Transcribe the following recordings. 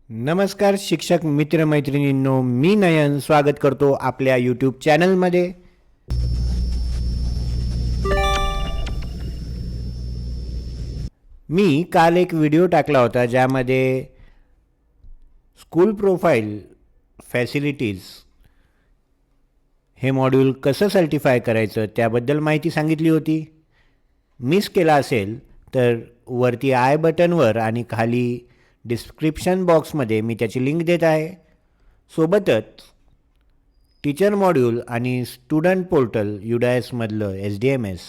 नमस्कार शिक्षक मित्रमैत्रिणींनो, मी नयन स्वागत करतो आपल्या यूट्यूब चॅनलमध्ये. मी काल एक व्हिडिओ टाकला होता ज्यामध्ये स्कूल प्रोफाईल फॅसिलिटीज हे मॉड्यूल कसं सर्टिफाय करायचं त्याबद्दल माहिती सांगितली होती. मिस केला असेल तर वरती आय बटनवर आणि खाली डिस्क्रिप्शन बॉक्समध्ये मी त्याची लिंक देत आहे. सोबतच टीचर मॉड्यूल आणि स्टुडंट पोर्टल UDASमधलं SDMS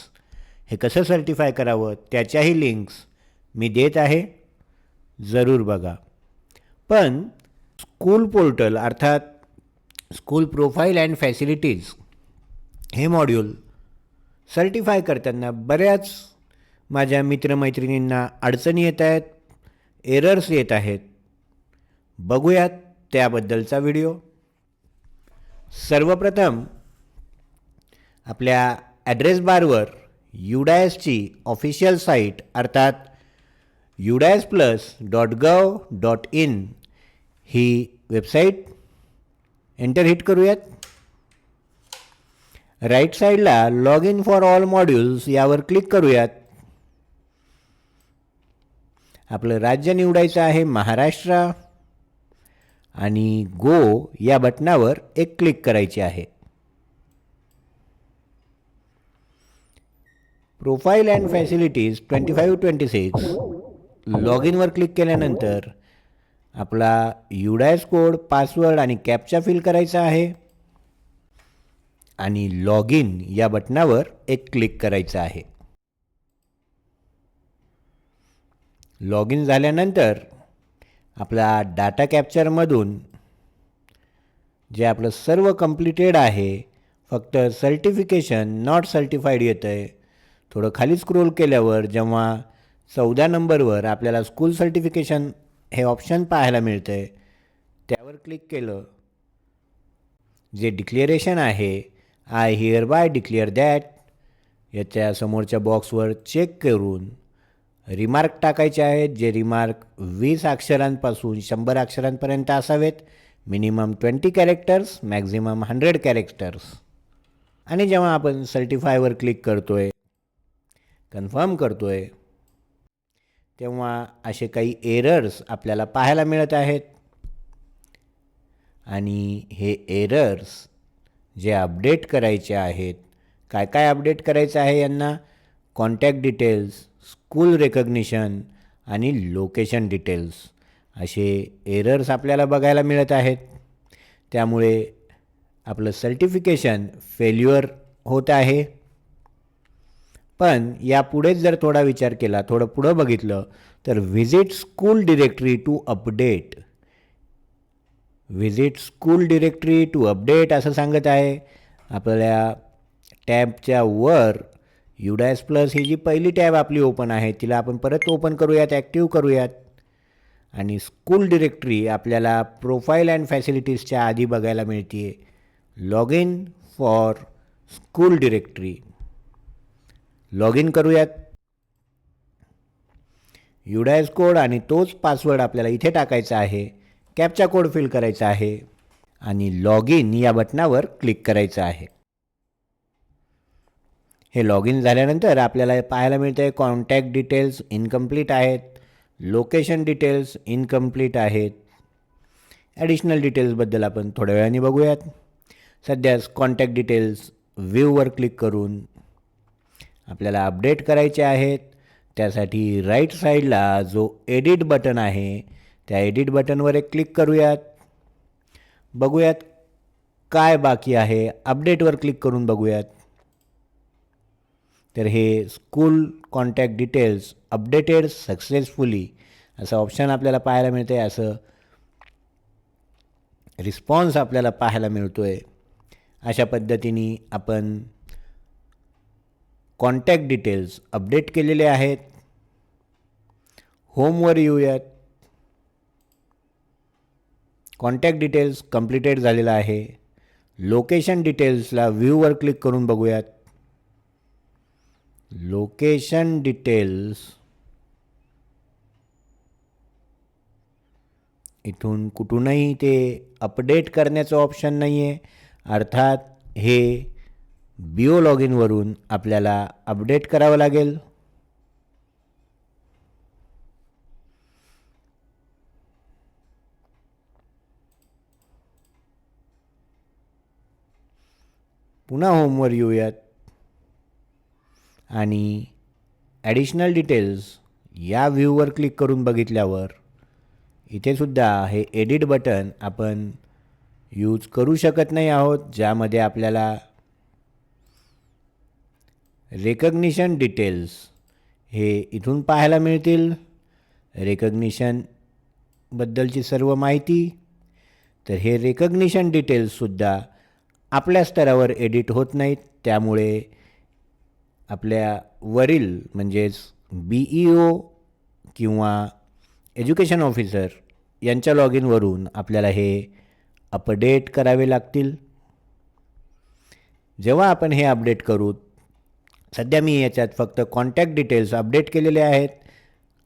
हे कसं सर्टिफाय करावं त्याच्याही लिंक्स मी देत आहे, जरूर बघा. पण स्कूल पोर्टल अर्थात स्कूल प्रोफाईल अँड फॅसिलिटीज हे मॉड्यूल सर्टिफाय करताना बऱ्याच माझ्या मित्रमैत्रिणींना अडचणी येत आहेत, एरर्स येत आहेत. बघूयात त्याबद्दलचा व्हिडिओ. सर्वप्रथम आपल्या ॲड्रेस बारवर UDASची ऑफिशियल साईट अर्थात udas+.gov.in ही वेबसाईट एंटर हिट करूयात. राईट साईडला log in for all modules यावर क्लिक करूयात. आपलं राज्य निवडायचं आहे महाराष्ट्र आणि गो या बटनावर एक क्लिक करायचे आहे. प्रोफाईल अँड फॅसिलिटीज 2526 लॉग इनवर क्लिक केल्यानंतर आपला UDAS कोड, पासवर्ड आणि कॅप्चा फिल करायचा आहे आणि लॉग इन या बटनावर एक क्लिक करायचं आहे. लॉग इन झाल्यानंतर आपला डाटा कॅप्चरमधून जे आपलं सर्व कंप्लीटेड आहे, फक्त सर्टिफिकेशन नॉट सर्टिफाईड येतं आहे. थोडं खाली स्क्रोल केल्यावर जेव्हा 14 नंबरवर आपल्याला स्कूल सर्टिफिकेशन हे ऑप्शन पाहायला मिळतं आहे, त्यावर क्लिक केलं. जे डिक्लेरेशन आहे, I hereby declare that, याच्या समोरच्या बॉक्सवर चेक करून रिमार्क टाकायचे आहेत. जे रिमार्क 20 अक्षरांपासून 100 अक्षरांपर्यंत असावेत. Minimum 20 characters, maximum 100 characters. आणि जेव्हा आपण सर्टिफायवर क्लिक करतोय, कन्फर्म करतोय, तेव्हा असे काही एरर्स आपल्याला पाहायला मिळत आहेत. आणि हे एरर्स जे अपडेट करायचे आहेत, काय काय अपडेट करायचं आहे यांना, कॉन्टॅक्ट डिटेल्स, स्कूल रेकग्निशन आणि लोकेशन डिटेल्स असे एरर्स आपल्याला बघायला मिळत आहेत. त्यामुळे आपलं सर्टिफिकेशन फेल्युअर होत आहे. पण यापुढेच जर थोडा विचार केला, थोडं पुढं बघितलं तर visit school directory to update, visit school directory to update असं सांगत आहे. आपल्या टॅबच्या वर UDAS+ ही जी पहिली टॅब आपली ओपन आहे, तिला आपण परत ओपन करूयात, ॲक्टिव्ह करूयात. आणि स्कूल डिरेक्टरी आपल्याला प्रोफाईल अँड फॅसिलिटीजच्या आधी बघायला मिळते. Log in for school directory, log in करूयात. UDAS कोड आणि तोच पासवर्ड आपल्याला इथे टाकायचा आहे. कॅप्चा कोड फिल करायचा आहे आणि लॉग इन या बटनावर क्लिक करायचं आहे. हे लॉग इन झाल्यानंतर आपल्याला पाहायला मिळतं आहे कॉन्टॅक्ट डिटेल्स इनकम्प्लीट आहेत, लोकेशन डिटेल्स इनकम्प्लीट आहेत. ॲडिशनल डिटेल्सबद्दल आपण थोड्या वेळाने बघूयात. सध्याच कॉन्टॅक्ट डिटेल्स व्ह्यूवर क्लिक करून आपल्याला अपडेट करायचे आहेत. त्यासाठी राईट साईडला जो एडिट बटन आहे, त्या एडिट बटनवर एक क्लिक करूयात. बघूयात काय बाकी आहे, अपडेटवर क्लिक करून बघूयात. तर हे school contact details updated successfully असं ऑप्शन आपल्याला पाहायला मिळतं आहे. असं रिस्पॉन्स आपल्याला पाहायला मिळतो आहे. अशा पद्धतीने आपण कॉन्टॅक्ट डिटेल्स अपडेट केलेले आहेत. होमवर येऊयात. कॉन्टॅक्ट डिटेल्स कंप्लीटेड झालेला आहे. लोकेशन डिटेल्सला व्ह्यूवर क्लिक करून बघूयात. लोकेशन डिटेल्स इथून कुठूनही ते अपडेट करण्याचं ऑप्शन नाही आहे. अर्थात हे BO लॉगिनवरून आपल्याला अपडेट करावं लागेल. पुन्हा होमवर येऊयात आणि ॲडिशनल डिटेल्स या व्ह्यूवर क्लिक करून बघितल्यावर इथेसुद्धा हे एडिट बटन आपण यूज करू शकत नाही आहोत, ज्यामध्ये आपल्याला रेकग्निशन डिटेल्स हे इथून पाहायला मिळतील. रेकग्निशनबद्दलची सर्व माहिती. तर हे रेकग्निशन डिटेल्ससुद्धा आपल्या स्तरावर एडिट होत नाहीत, त्यामुळे आपल्या वरील म्हणजेच BEO किंवा एज्युकेशन ऑफिसर यांच्या लॉगिनवरून आपल्याला हे अपडेट करावे लागतील. जेव्हा आपण हे अपडेट करू, सध्या मी याच्यात फक्त कॉन्टॅक्ट डिटेल्स अपडेट केलेले आहेत.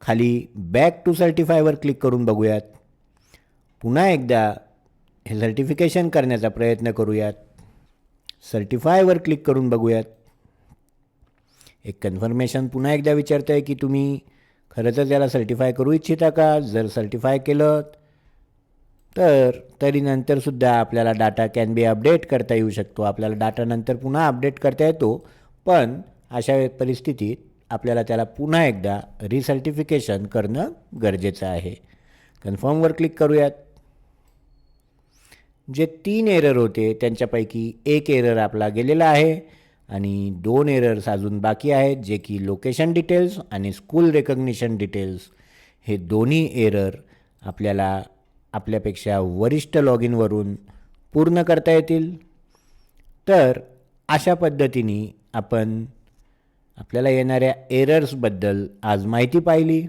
खाली बॅक टू सर्टिफायवर क्लिक करून बघूयात. पुन्हा एकदा हे सर्टिफिकेशन करण्याचा प्रयत्न करूयात. सर्टिफायवर क्लिक करून बघूयात. एक कन्फर्मेशन पुन्हा एकदा विचारतं आहे की तुम्ही खरंच याला सर्टिफाय करू इच्छिता का. जर सर्टिफाय केलं तर तरी नंतरसुद्धा आपल्याला डाटा कॅन बी अपडेट करता येऊ शकतो. आपल्याला डाटा नंतर पुन्हा अपडेट करता येतो, पण अशा परिस्थितीत आपल्याला त्याला पुन्हा एकदा रिसर्टिफिकेशन करणं गरजेचं आहे. कन्फर्मवर क्लिक करूयात. जे 3 एरर होते त्यांच्यापैकी एक एरर आपला गेलेला आहे आणि 2 एरर्स अजून बाकी आहेत, जे की लोकेशन डिटेल्स आणि स्कूल रेकग्निशन डिटेल्स. हे दोन्ही एरर आपल्याला आपल्यापेक्षा वरिष्ठ लॉगिनवरून पूर्ण करता येतील. तर अशा पद्धतीने आपण आपल्याला येणाऱ्या एरर्सबद्दल आज माहिती पाहिली.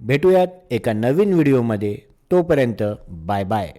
भेटूयात एका नवीन व्हिडिओमध्ये. तोपर्यंत बाय बाय.